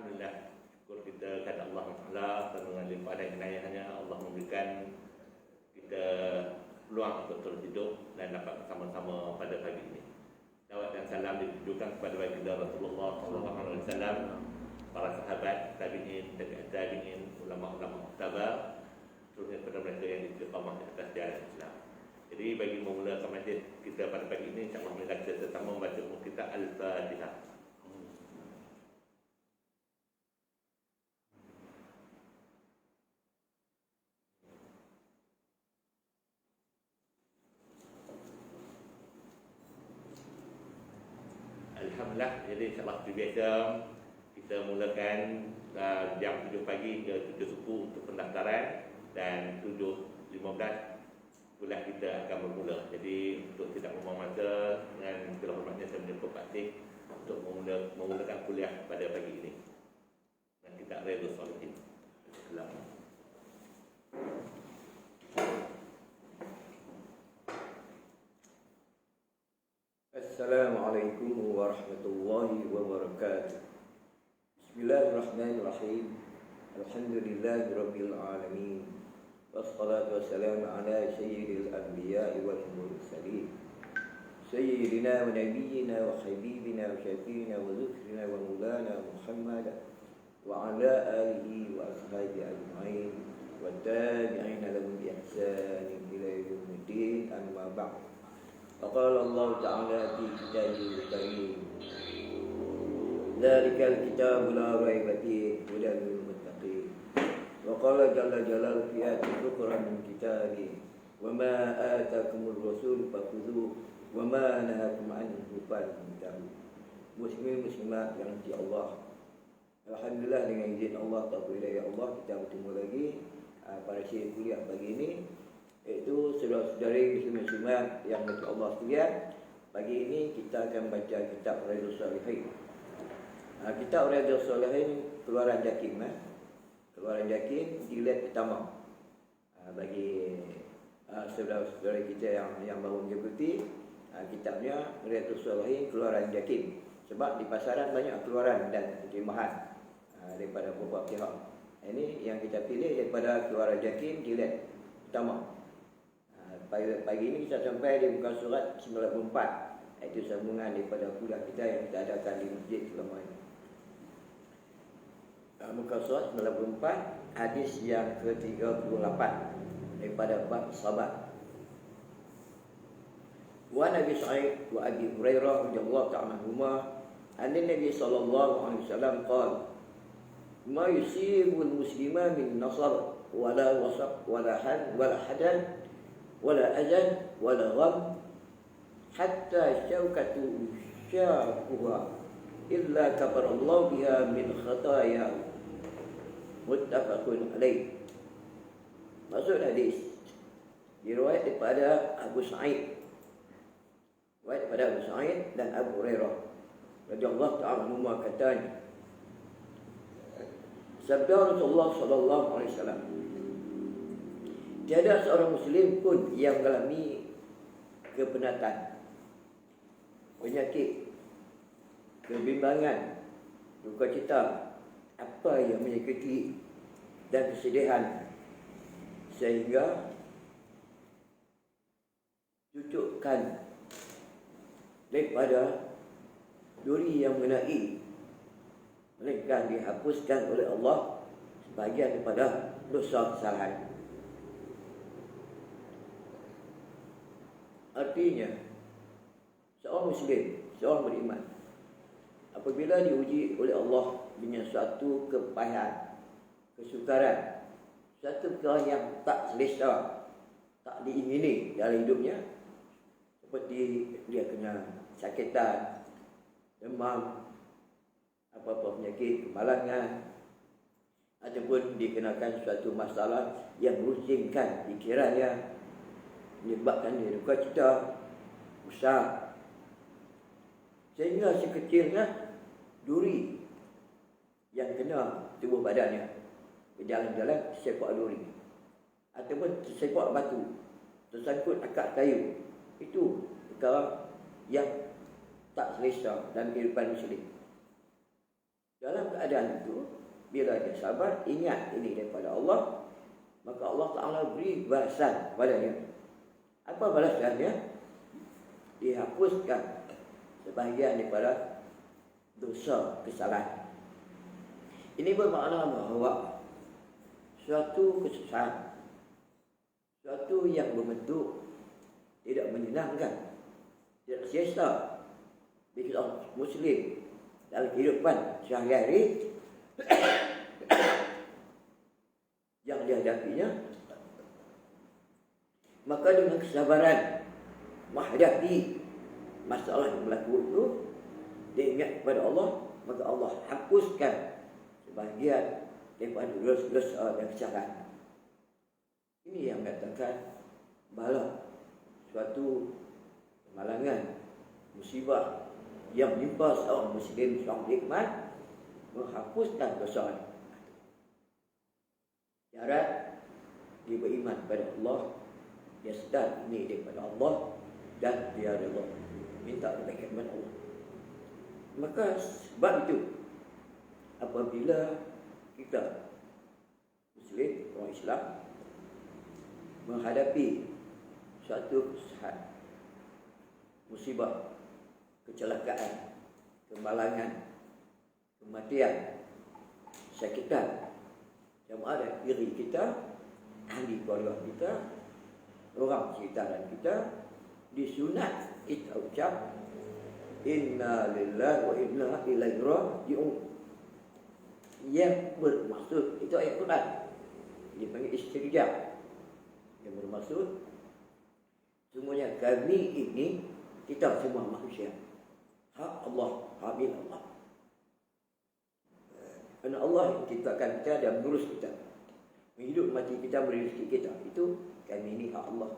Alhamdulillah, syukur kita kepada Allah Taala dengan limpah dan inayahnya Allah memberikan kita peluang untuk terus hidup dan dapat bersama-sama pada pagi ini. Salawat dan salam ditujukan kepada baginda Rasulullah SAW, para sahabat, tabi'in, tabi'in, ulama-ulama muhtabar, seterusnya kepada mereka yang istiqamah di atas jalan Islam. Jadi bagi memulakan majlis kita pada pagi ini, insya-Allah kita bersama membaca buku kita Al-Fatihah. Alhamdulillah, jadi insya-Allah seperti biasa kita mulakan jam 7 pagi hingga 7 suku untuk pendaftaran, dan 7.15 kuliah kita akan bermula. Jadi untuk tidak membuang masa, dengan segala hormatnya saya menjemput Pak Tik untuk memulakan kuliah pada pagi ini. Dan kita Riyadhus Shalihin. Assalamualaikum. Assalamualaikum warahmatullahi wabarakatuh. Bismillahirrahmanirrahim. Alhamdulillahirabbil alamin. Wassalatu wassalamu ala sayyidil anbiya'i wal mursalin. Sayyidina wa nabiyyina wa habibina wa syafiina wa dhukrina wa maulana Muhammad wa ala alihi wa ashabihi ajma'in wa tabi'ina lahum bi ihsanin ila yaumiddin, amma ba'd. فقال الله تعالى في كتابه الكريم ذلك الكتاب لا ريب فيه هدى للمتقين. وقال جل جلاله في آية أخرى من كتابه وما آتاكم الرسول فخذوه وما نهاكم عنه فانتهوا. Muslimin muslimat yang dirahmati Allah, alhamdulillah dengan izin Allah, taufiq dari Allah, kita bertemu lagi pada sesi kuliah pagi ini, iaitu saudara-saudari muslimat yang dirahmati Allah sekalian. Pagi ini kita akan baca kitab Riyadhus Shalihin. Kitab Riyadhus Shalihin keluaran Jakim, keluaran Jakim jilid pertama. Bagi saudara-saudara kita yang baru mengikuti, kitabnya Riyadhus Shalihin keluaran Jakim. Sebab di pasaran banyak keluaran dan terjemahan daripada beberapa pihak. Ini yang kita pilih daripada keluaran Jakim jilid pertama. Pagi ini kita sampai di muka surat 94, iaitu sambungan daripada kuliah kita yang kita adakan di masjid selama ini. Muka surat 94, hadis yang ke-38 daripada bab sabar. Wa Nabi Sa'id wa Abi Hurairah radhiyallahu ta'ala anhuma, an-Nabi sallallahu alaihi wasallam qala: "Ma yusibul muslima min nasr wala wasaq wala han wala hadan wala azan wala gham hatta syaukatu syakuha illa kafarallahu biha min khataya." Muttafaqun alaih. Maksud hadis diriwayat daripada Abu Sa'id, riwayat daripada Abu Sa'id dan Abu Hurairah radhiyallahu ta'ala anhuma, katanya sabda Rasulullah sallallahu alaihi wasallam, tiada seorang muslim pun yang mengalami kepenatan, penyakit, kebimbangan, duka cita, apa yang menyakiti dan kesedihan, sehingga cucukkan daripada duri yang mengenai, melainkan dihapuskan oleh Allah sebahagian daripada dosa kesalahan. Artinya, seorang muslim, seorang beriman, apabila diuji oleh Allah dengan suatu kepayahan, kesukaran, suatu perkara yang tak selesa, tak diingini dalam hidupnya, seperti dia kena sakitan, demam, apa-apa penyakit, kemalangan, ataupun dikenakan suatu masalah yang merusingkan fikirannya, menyebabkan dia duka cita, usah, sehingga sekecilnya duri yang kena tubuh badannya, berjalan-jalan tersepak duri, ataupun tersepak batu, tersangkut akar kayu, itu perkara yang tak selesa dalam kehidupan muslim. Dalam keadaan itu, bila dia sabar, ingat ini daripada Allah, maka Allah Ta'ala beri balasan padanya. Apa balasannya? Dihapuskan sebahagian daripada dosa kesalahan. Ini bermakna bahawa suatu kesalahan, suatu yang berbentuk tidak menyenangkan, tidak sia-sia bagi orang Muslim dalam kehidupan sehari-hari yang dihadapinya, maka dengan kesabaran menghadapi masalah yang berlaku itu, dia ingat kepada Allah, maka Allah hapuskan sebahagian daripada dosa dan kesalahan. Ini yang katakan bala, suatu kemalangan, musibah yang menimpa seorang Muslim, seorang nikmat, menghapuskan dosa. Syarat dia beriman kepada Allah, dia sedar ini daripada Allah dan dia rela minta kebaikan kepada Allah. Maka sebab itu, apabila kita Muslim, orang Islam, menghadapi suatu kesusahan, musibah, kecelakaan, kemalangan, kematian, sakitan yang ada diri kita, ahli keluarga kita, orang sekitaran kita, disunat kita ucap inna lillahi wa inna ilaihi raji'un. Yang bermaksud, itu ayat Quran, dipanggil istirja, yang bermaksud semuanya kami ini, kita semua manusia, hak Allah, hak milik Allah. Kerana Allah yang menciptakan kita dan mengurus kita, menghidup mati kita, memberi rezeki kita, itu kami ini hak Allah.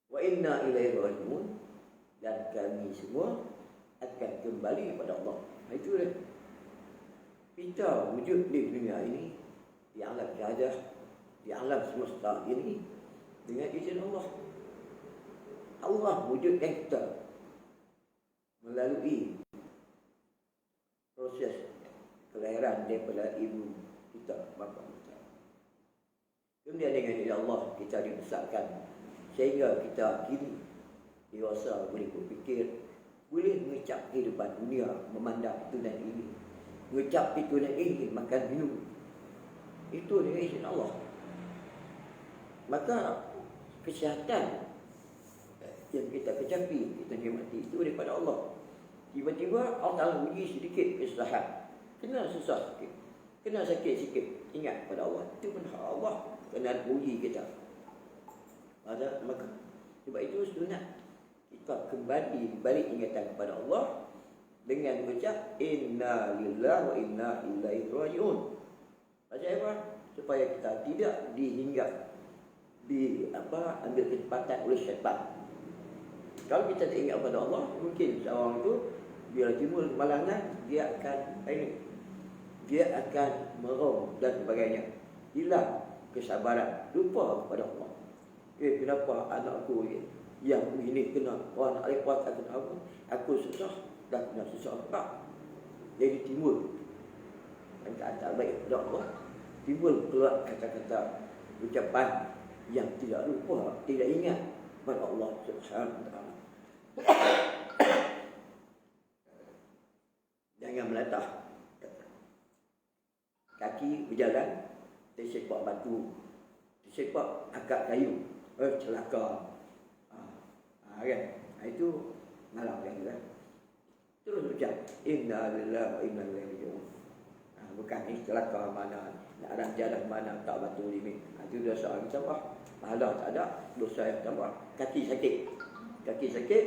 Wa inna ilaihi raji'un, dan kami semua akan kembali kepada Allah. Itu dia. Kita wujud di dunia ini, di alam jadah, di alam semesta ini dengan izin Allah. Allah wujudkan kita melalui proses kelahiran daripada ibu kita, bapa kita. Kemudian dengan izin Allah kita dibesarkan sehingga kita kini dewasa, boleh berfikir, boleh mengecap kehidupan dunia, memandang itu dan ini, mengecap itu dan ini, makan minum. Itu dengan izin Allah. Maka kesihatan yang kita kecapi, kita nikmati, itu daripada Allah. Tiba-tiba Allah uji sedikit kesalahan, kena susah sikit, kena sakit sikit, ingat pada Allah. Itu pun hak Allah, kena uji kita. Maka sebab itu sunat kita kembali balik ingatan kepada Allah dengan mengucap inna lillahi wa inna ilaihi raji'un. Pasal apa? Supaya kita tidak dihinggap, ambil kesempatan oleh syaitan. Kalau kita tak ingat kepada Allah, mungkin seorang itu bila timbul kemalangan, dia akan merong dan sebagainya, hilang kesabaran, lupa kepada Allah. Kenapa anakku yang begini kena orang nak lepas aku susah dan kena susah tak? Jadi timbul kata-kata baik kepada Allah, timbul keluar kata-kata ucapan yang tidak lupa, tidak ingat kepada Allah Subhanahu wa taala. Jangan melatah kaki berjalan tersepak batu, tersepak akak kayu, celaka. Kan? Itu malam yang kita terus ucap inna lillahi wa inna ilaihi raji'un. Bukan celaka mana, nak ada jalan mana tak batu limit. Itu dosa yang tambah, pahala tak ada, dosa yang tambah. Kaki sakit,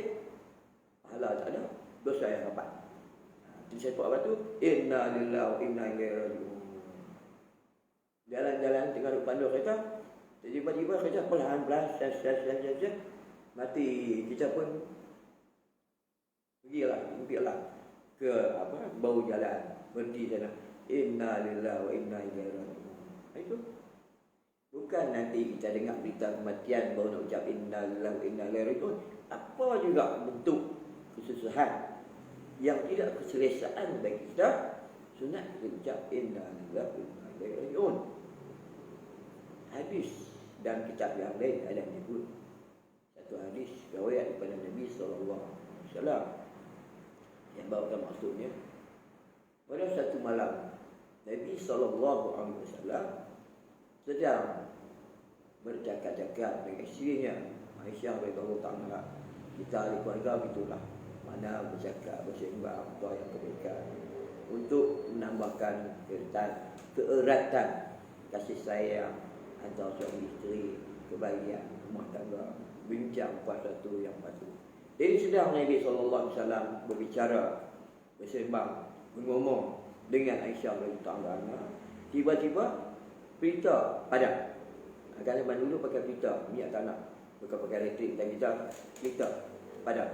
pahala tak ada, dosa yang dapat. Tersepak batu, inna lillahi wa inna ilaihi raji'un. Jalan-jalan tengah pandu kereta, tiba-tiba kereta perlahan-lahan saja mati. Kita pun pergilah ke bau jalan, berhenti sana, inna lillahi wa inna ilaihi raji'un. Itu bukan nanti kita dengar berita kematian baru nak ucap inna lillahi wa inna ilaihi raji'un. Apa juga bentuk kesusahan yang tidak keselesaan bagi kita, sunat kita ucap inna lillahi wa inna ilaihi raji'un. Hadis dan kitab yang lain ada menyebut satu hadis riwayat daripada Nabi SAW yang bawakan maksudnya, pada satu malam Nabi SAW sedang bercakap-cakap dengan isterinya Aisyah radhiyallahu ta'ala. Kita ahli keluarga begitulah, mana bercakap, bersembang apa yang kebaikan untuk menambahkan keeratan kasih sayang antara suami isteri, kebahagiaan rumah tangga, bincang satu yang patut. Jadi sedang Nabi SAW berbicara, bersembang, mengomong dengan Aisyah radhiyallahu ta'ala, tiba-tiba perinta padam. Kalau zaman dulu pakai perinta minyak tanah, bukan pakai elektrik. Dan kita perinta padam.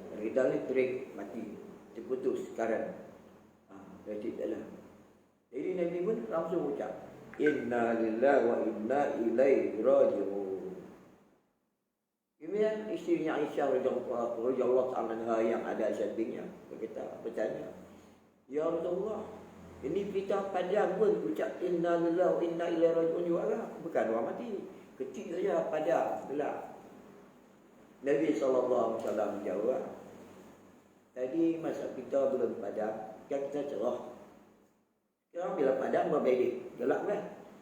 Kalau kita elektrik mati, terputus current. Elektrik tak ada. Jadi Nabi pun langsung ucap inna lillahi wa inna ilaihi raji'un. Kemudian isterinya Aisyah radhiyallahu ta'ala yang ada sampingnya berkata, bertanya, ya Rasulullah, ini kita padam pun ucap inna lillahi wa inna ilaihi raji'un juga, bukan orang mati, kecil saja padam gelap. Nabi SAW menjawab, tadi masa kita belum padam kan kita cerah. Sekarang bila padam berbalik, gelap kan?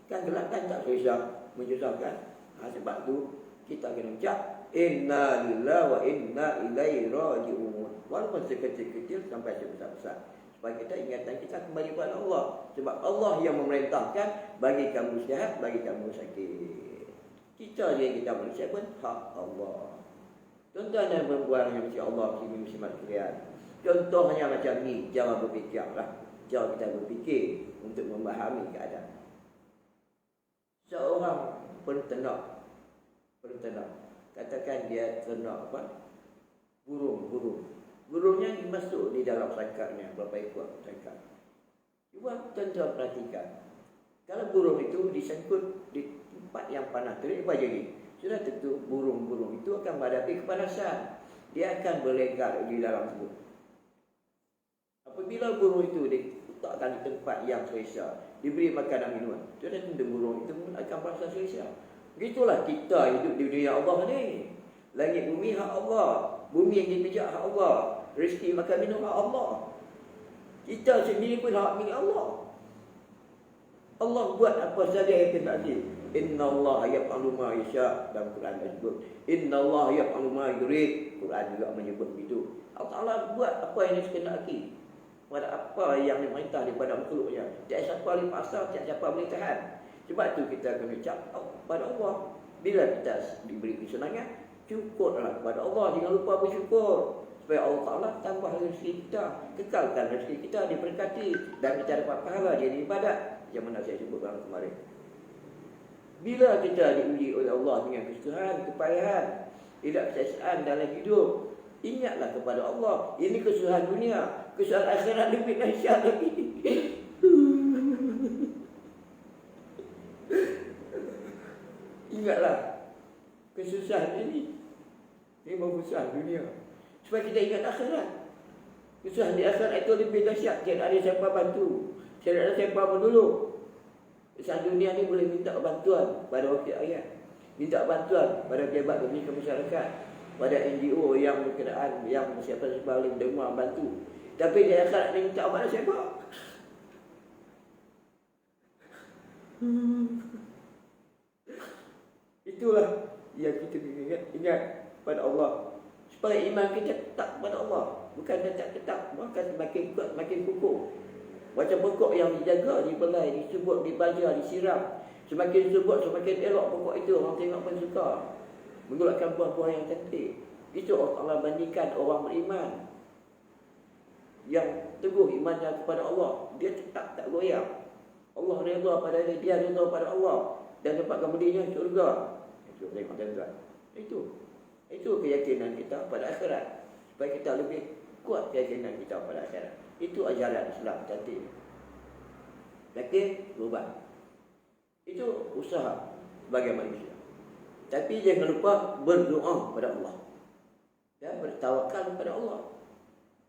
Kan gelap kan tak susah, menyusahkan. Sebab tu kita kena ucap inna lillahi wa inna ilaihi raji'un, walaupun sekecil-kecil sampai sebesar-besar, supaya kita ingatan kita kembali kepada Allah. Sebab Allah yang memerintahkan bagi kamu sihat, bagi kamu sakit. Kita dia, kita manusia pun hak Allah. Tuan-tuan dan perempuan yang mesti Allah sini muslimat sekalian, contohnya macam ni cara berfikirlah, cara kita berfikir untuk memahami keadaan. Seorang penternak, katakan dia ternak apa? Burung. Burungnya dimasuk di dalam sangkarnya, berapa ekor sangkar. Cuba tuan-tuan perhatikan, kalau burung itu disangkut di tempat yang panas terik, apa jadi? Sudah tentu burung-burung itu akan menghadapi kepanasan. Dia akan berlegar di dalam situ. Apabila burung itu diletakkan di tempat yang selesa, diberi makanan minuman, sudah tentu burung itu pun akan merasa selesa. Begitulah kita hidup di dunia Allah ni. Langit bumi hak Allah, bumi yang dipijak hak Allah, rezeki makan minum hak Allah. Kita sendiri pun hak milik Allah. Allah buat apa saja yang kehendaki. Inna Allah yaf'alu ma yasha, dalam Quran disebut. Inna Allah yaf'alu ma yurid, Quran juga menyebut begitu. Allah Ta'ala buat apa yang dikehendaki, pada apa yang diperintah daripada makhluknya. Tiada siapa boleh paksa, tiada siapa boleh tahan. Sebab tu kita kena ucap pada Allah. Bila kita diberi kesenangan, cukuplah kepada Allah, jangan lupa bersyukur, supaya Allah Ta'ala tambah rezeki kita, kekalkan rezeki kita diberkati, dan kita dapat pahala jadi ibadat, yang mana saya sebut kemarin. Bila kita diuji oleh Allah dengan kesusahan, kepayahan, tidak kesesakan dalam hidup, ingatlah kepada Allah. Ini kesusahan dunia, kesusahan akhirat lebih dahsyat lagi. Ingatlah kesusahan ini kesusahan dunia, supaya kita ingat akhirat. Kesusahan di akhirat itu lebih dahsyat. Tidak ada siapa bantu, tidak ada siapa menolong. Kesusahan dunia ni boleh minta bantuan pada wakil rakyat, minta bantuan pada pejabat demi masyarakat, pada NGO yang berkenaan, yang siapa-siapa boleh dengar bantu. Tapi di akhirat ni minta pada siapa? Itulah yang kita ingat pada Allah, supaya iman kita tetap pada Allah. Bukan tetap, bahkan semakin kuat, makin kukuh. Macam pokok yang dijaga, dibelai, disebut, dibaja, disiram. Semakin disebut, semakin elok pokok itu. Orang tengok pun suka, mengeluarkan buah-buah yang cantik. Itu Allah bandingkan orang beriman yang teguh imannya kepada Allah, dia tetap tak goyang. Allah redha pada dia redha pada Allah, dan tempat kemudiannya syurga. Itu tengok tuan-tuan. Itu keyakinan kita pada akhirat, supaya kita lebih kuat keyakinan kita pada akhirat. Itu ajaran Islam cantik. Yakin, berubah. Itu usaha sebagai manusia. Tapi jangan lupa berdoa kepada Allah dan bertawakal kepada Allah.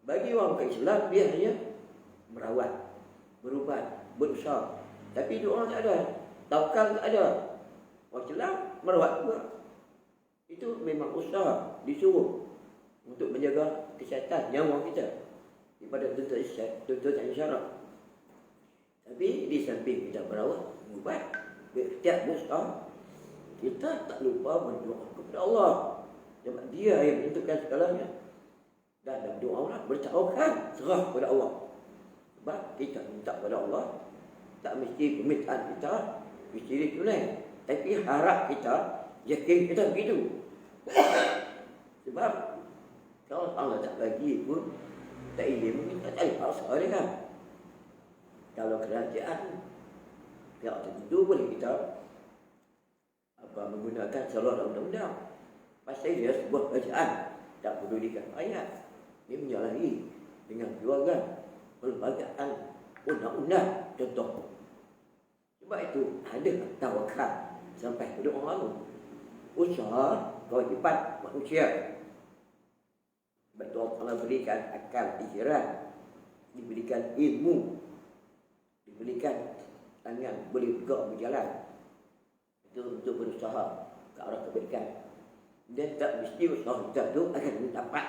Bagi orang bukan Islam, dia hanya merawat, berubat, berusaha. Tapi doa tak ada, tawakal tak ada. Orang Islam merawat juga. Itu memang usaha, disuruh untuk menjaga kesihatan nyawa kita daripada tuntutan syarak. Tapi di samping kita merawat, berubat, setiap usaha, kita tak lupa berdoa kepada Allah. Sebab dia yang menentukan segalanya. Dan dalam doa Allah bertawakal, serah kepada Allah. Sebab kita minta kepada Allah, tak mesti permintaan kita mesti ditunai, tapi harap kita, yakin kita begitu. Sebab kalau Allah tak bagi pun, tak ingin minta, tak ada paksa dia kan. Kalau kerajaan pihak tertentu boleh kita menggunakan saluran undang-undang. Pasal dia sebuah kerajaan, tak pedulikan rakyat. Dia menyalahi dengan keluarga, perlembagaan, undang-undang contoh. Sebab itu ada tawakal sampai pada orang lain. Usaha kewajipan manusia. Sebab itu Allah berikan akal fikiran, diberikan ilmu, diberikan tangan boleh bergerak berjalan. Itu untuk berusaha ke arah kebaikan. Dan tak mesti usaha kita tu akan mendapat.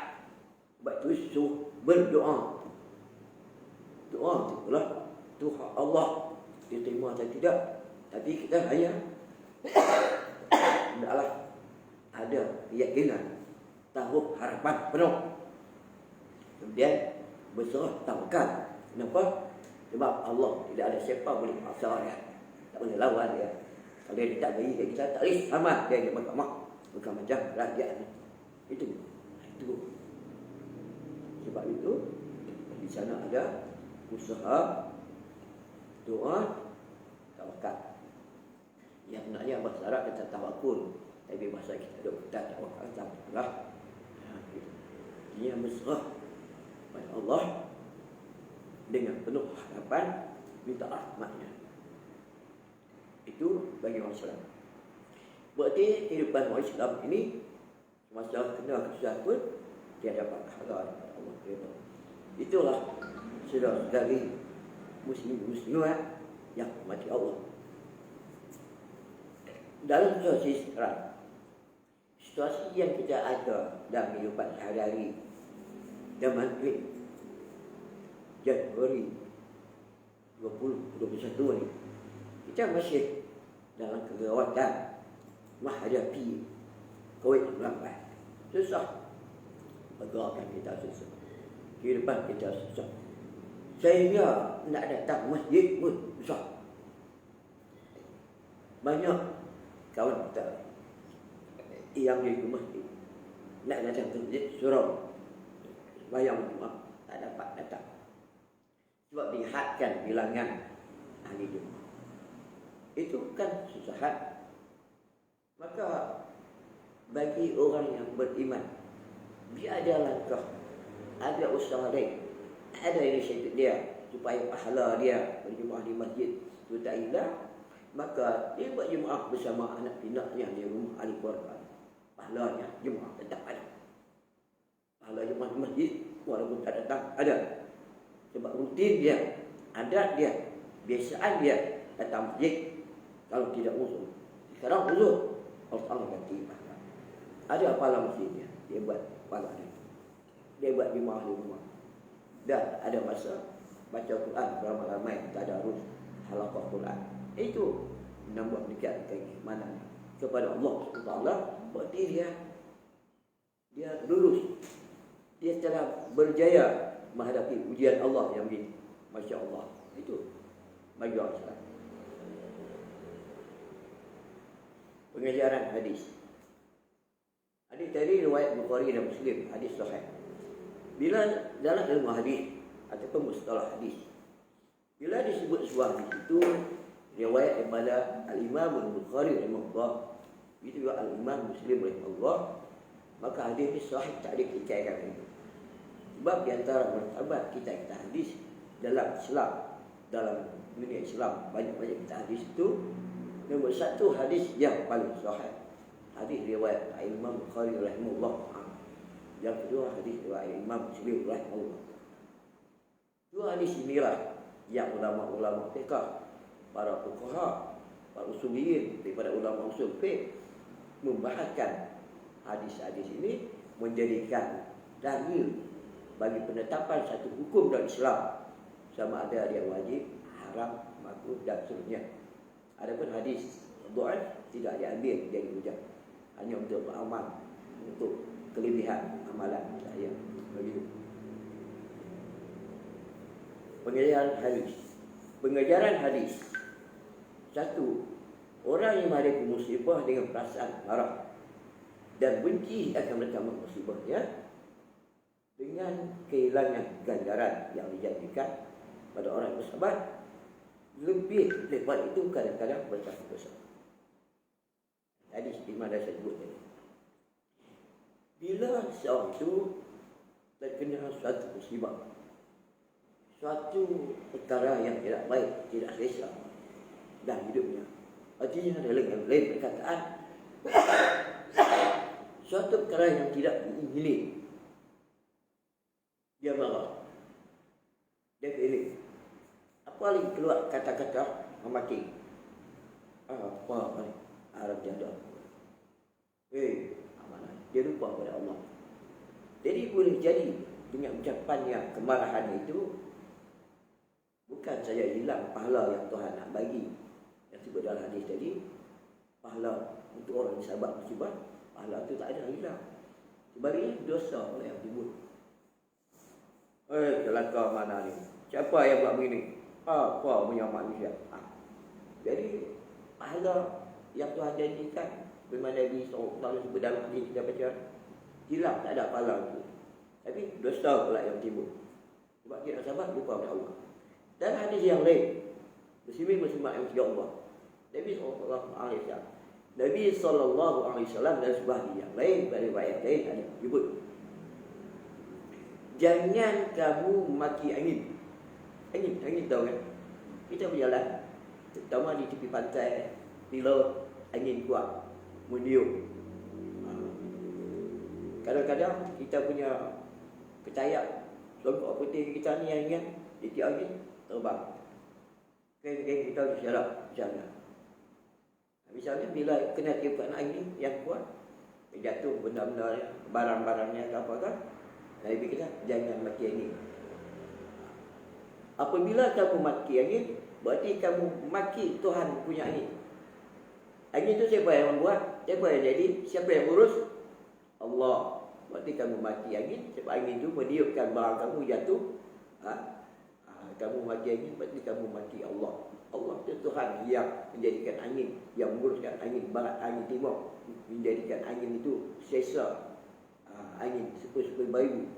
Sebab itu suruh berdoa. Doa itu pula Tuhan Allah diterima atau tidak. Tapi kita hanya hendaklah ada keyakinan, tahu harapan penuh. Kemudian berserah tawakal. Kenapa? Sebab Allah tidak ada siapa boleh paksa dia, tak boleh lawan dia. Kalau dia tak bagi kita, tak boleh sama dia di mahkamah. Bukan macam kerajaan. Itu. Sebab itu di sana ada usaha, doa, tawakal. Yang sebenarnya bahasa Arab kata tawakul, tapi bahasa kita ada kata tawakal lah. Dia berserah pada Allah dengan penuh harapan, minta rahmatnya. Itu bagi orang Islam. Berarti kehidupan orang Islam ini semasa kena kesusahan pun dia dapat pahala daripada Allah. Itulah saudara-saudari muslim-muslimat yang mati Allah. Dalam situasi sekarang, situasi yang kita ada dalam kehidupan sehari-hari zaman ini, Januari 2021 ni, kita masih dalam kegawasan menghadapi COVID-19. Susah. Pergerakan kita susah. Kehidupan kita susah. Sehingga nak datang masjid pun susah. Banyak kawan kita yang pergi ke masjid, nak datang ke masjid, suruh bayang Jumaat, tak dapat datang. Sebab dihadkan bilangan ahli Jumaat. Itu kan susahan. Maka bagi orang yang beriman, dia ada langkah, ada usaha dia, ada inisiatif dia supaya pahala dia berjemaah di masjid itu tak hilang. Maka dia buat jemaah bersama anak pinaknya di rumah ahli keluarga. Pahalanya jemaah tetap ada. Pahala jemaah di masjid walaupun tak datang ada. Sebab rutin dia, adat dia, biasaan dia datang masjid. Kalau tidak uzur, sekarang uzur, Allah ganti pahala. Ada pahala masjidnya, dia buat pahala dia. Dia buat jemaah di rumah. Dan ada masa baca Quran beramai-ramai, tadarus, halaqah Quran. Itu menambah dekat keimanan kepada Allah SWT. Berarti dia lulus. Dia telah berjaya menghadapi ujian Allah yang ini. Masya Allah. Itu bagi orang Islam. Pengajaran hadis. Hadis tadi riwayat Bukhari dan Muslim, hadis sahih. Bila dalam ilmu hadis ataupun mustalah hadis, bila disebut sebuah hadis itu riwayat daripada Al-Imam Bukhari rahimahullah, itu juga Al-Imam Muslim rahimahullah, maka hadis ini sahih, tak ada kecairan itu. Sebab di antara martabat kita hadis dalam Islam, dalam dunia Islam, banyak-banyak kita hadis itu, nombor satu hadis yang paling sahih, hadis riwayat Imam Bukhari rahimahullah. Yang kedua hadis riwayat Imam Muslim rahimahullah. Dua hadis inilah yang ulama-ulama fiqh, para fuqaha, para usuliyin daripada ulama usul fiqh membahaskan hadis-hadis ini menjadikan dalil bagi penetapan satu hukum dalam Islam, sama ada yang wajib, haram, makruh dan seterusnya. Adapun hadis dhaif tidak diambil jadi hujah, hanya untuk beramal, untuk kelebihan amalan saya. Begitu. Pengejaran hadis. Satu, orang yang menghadapi musibah dengan perasaan marah dan benci akan mendatangkan musibahnya dengan kehilangan ganjaran yang dijanjikan pada orang yang bersabar, lebih daripada itu kadang-kadang bersabar dosa. Hadis di mana saya sebut tadi. Bila seorang itu terkena suatu musibah, suatu perkara yang tidak baik, tidak selesa dalam hidupnya, artinya dengan lain perkataan, suatu perkara yang tidak diingini, dia marah, dia pilih, apa lagi keluar kata-kata memaki, apa ni Arab janda, amanah, dia lupa pada Allah. Jadi boleh jadi dengan ucapannya, kemarahan itu bukan saja hilang pahala yang Tuhan nak bagi, yang sebut dalam hadis tadi, pahala untuk orang yang sabar musibah, pahala itu tak ada hilang. Sebaliknya dosa pula yang timbul. Celaka mana ni? Siapa yang buat begini? Apa punya manusia? Jadi pahala yang Tuhan janjikan, bagaimana Nabi SAW sebut dalam hadis kita baca, hilang, tak ada pahala itu. Tapi dosa pula yang timbul. Sebab kita sabar, lupa pada Allah. Dan hadis yang lain, muslimin muslimat yang tiga Allah, Nabi SAW dan sebuah yang lain, dari riwayat lain ada menyebut, jangan kamu maki angin. Angin tahu kan? Kita berjalan, terutama di tepi pantai, di laut, angin kuat, meniup. Kadang-kadang kita punya kecayap, songkok putih kita ni yang ingat, tiap angin terbang. Kain-kain kita disyarap misalnya. Misalnya bila kena tiupan angin yang kuat, jatuh benda-benda, barang-barangnya ke apakah, Nabi kata jangan maki angin. Apabila kamu maki angin, berarti kamu maki Tuhan punya angin. Angin itu siapa yang membuat? Siapa yang jadi? Siapa yang urus? Allah. Berarti kamu maki angin, sebab angin itu meniupkan barang kamu jatuh. Kamu maki angin, berarti kamu maki Allah. Allah itu Tuhan yang menjadikan angin, yang menguruskan angin barat, angin timur, menjadikan angin itu sesa, angin sepul-sepul bayu,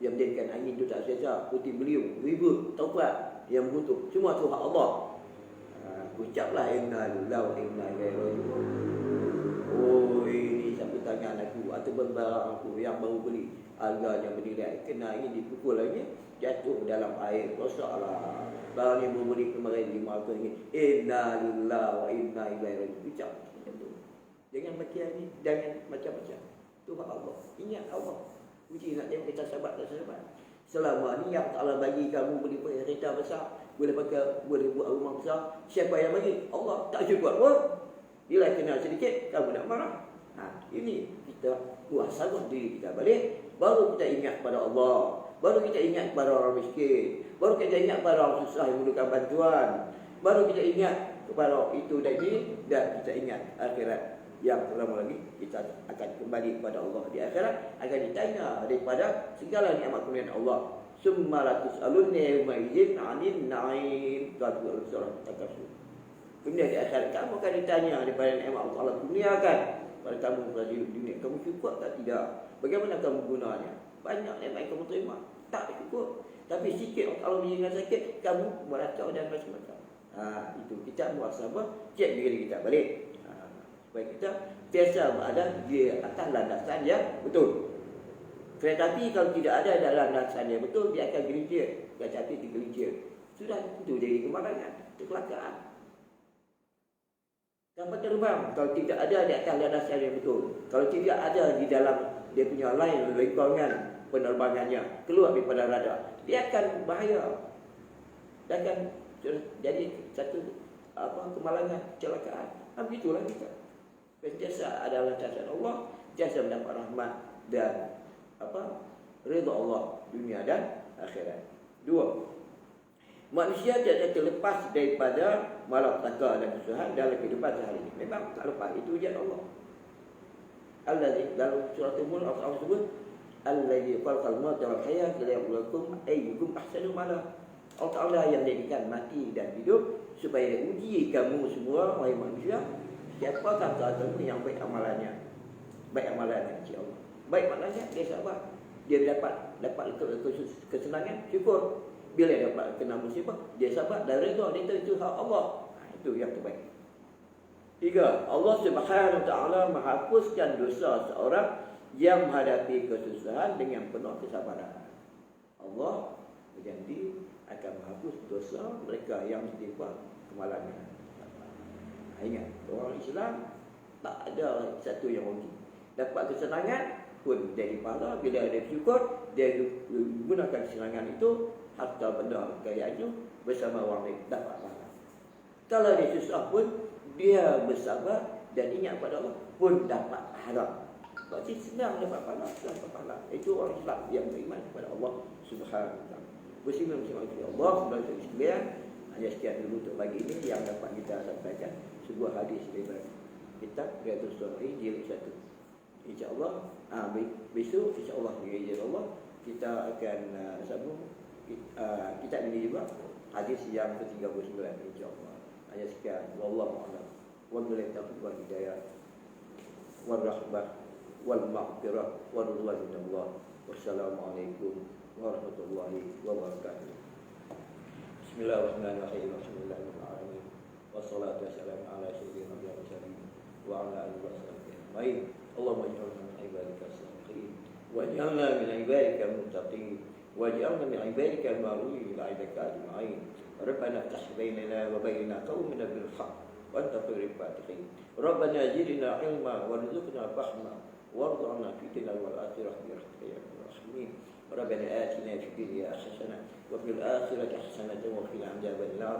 yang menjadikan angin itu tak sesa, putih beliung, ribut, taubat, yang mengutuk, semua Tuhan Allah. Ucaplah inna lillahi wa inna ilaihi raji'un. Oh, ini satu tangan aku atau barang aku yang baru beli, harganya bernilai, kena angin dipukul lagi, jatuh dalam air, rosaklah. Barang yang berbeli kemarin 500 ringgit. Inna lillahi wa inna ilaihi raji'un. Ucap macam tu. Jangan maki angin, jangan macam-macam. Tuhan Allah. Ingat Allah. Uji nak tengok kita sahabat tak sahabat. Selama ni yang Allah bagi kamu boleh pakai kereta besar, boleh buat rumah besar, siapa yang bagi? Allah. Tak cukup pun. Bila kena sedikit, kamu nak marah. Ini kita muhasabah diri kita balik. Baru kita ingat pada Allah. Baru kita ingat kepada orang miskin. Baru kita ingat kepada orang susah yang memerlukan bantuan. Baru kita ingat kepada itu dan ini. Dan kita ingat akhirat. Yang lama lagi kita akan kembali kepada Allah di akhirat. Akan ditanya daripada segala nikmat kurniaan Allah. Summa la tus'alunna yawma idzin 'anil na'im. Qul surah Takasur. Kemudian di akhirat kamu akan ditanya daripada nikmat Allah kurniakan pada kamu pada dunia. Kamu cukup tak tidak? Bagaimana kamu gunanya? Banyak nikmat yang kamu terima, tak cukup. Tapi sikit Allah beri dengan sakit, kamu meracau dan macam-macam. Itu kita muhasabah, cek diri kita balik. Supaya kita biasa berada di atas landasan yang betul. Kereta api kalau tidak ada dalam landasan yang betul, dia akan gelincir. Kereta api digelincir. Sudah itu jadi kemalangan, kecelakaan. dapat terbang. Kalau tidak ada di atas landasan yang betul, kalau tidak ada di dalam dia punya line lingkungan penerbangannya keluar daripada radar, dia akan bahaya. Dia akan jadi satu kemalangan, kecelakaan. Begitulah kita. Sentiasa adalah landasan Allah, sentiasa mendapat rahmat dan redha Allah dunia dan akhirat. 2. Manusia tidak terlepas daripada malapetaka dan kesusahan dalam kehidupan sehari ini. Memang tak lepas, itu ujian Allah. Allazi dalam surah Al-Mulk Allah sebut allazi khalaqal mauta wal hayata liyabluwakum ayyukum ahsanu amala. Allah Ta'ala yang menjadikan mati dan hidup supaya uji kamu semua wahai manusia, siapakah kamu yang baik amalannya. Baik amalannya insya-Allah. Baik maknanya dia sabar. Dia dapat kesenangan, syukur. Bila dapat kena musibah, dia sabar dan redha, dia tahu itu hak Allah. Itu yang terbaik. 3. Allah Subhanahu Wa Taala menghapuskan dosa seorang yang menghadapi kesusahan dengan penuh kesabaran. Allah berjanji akan menghapus dosa mereka yang menimpa kemalangan. Ingat, orang Islam tak ada satu yang rugi. Dapat kesenangan pun jadi pahala. Bila ada syukur, dia gunakan kesenangan itu harta benda kekayaan itu bersama orang lain dapat pahala. Kalau dia susah pun dia bersabar dan ingat pada Allah pun dapat pahala. Berarti senang dapat pahala. Itu orang Islam yang beriman kepada Allah Subhanahu Wa Taala. Bersama Allah Subhanahu sekalian. Hanya sekian dulu untuk pagi ini yang dapat kita sampaikan. Sebuah hadis daripada kitab Riyadhus Shalihin jilid 1. InsyaAllah besok insyaAllah dengan izin Allah kita akan sambung kitab ini juga hadis yang ke-39 insyaAllah. Hanya sekian. Wallahu a'lam. Wabillahi taufiq wal hidayah wal rahmah wal maghfirah wal ridwan min Allah. Wassalamualaikum warahmatullahi wabarakatuh. Bismillahirrahmanirrahim. Alhamdulillahirrahmanirrahim. Wassalatu wassalamu ala sayyidina Muhammadin wa ala alihi wa sahbihi ajma'in. Allahumma ij'alna min ibadika as-salihin waj'alna min ibadika al-muttaqin waj'alna min ibadika al-marudin ila ibadika ajma'in. Rabbana iftah bainana wa baina qaumina bil haqq wa anta khairul fatihin. Rabbana zidna ilma warzuqna fahma warzuqna fid dunya wal akhirati bi rahmatika ya arhamar rahimin. Rabbana atina fid dunya hasanah wa fil akhirati hasanah wa qina adzaban nar.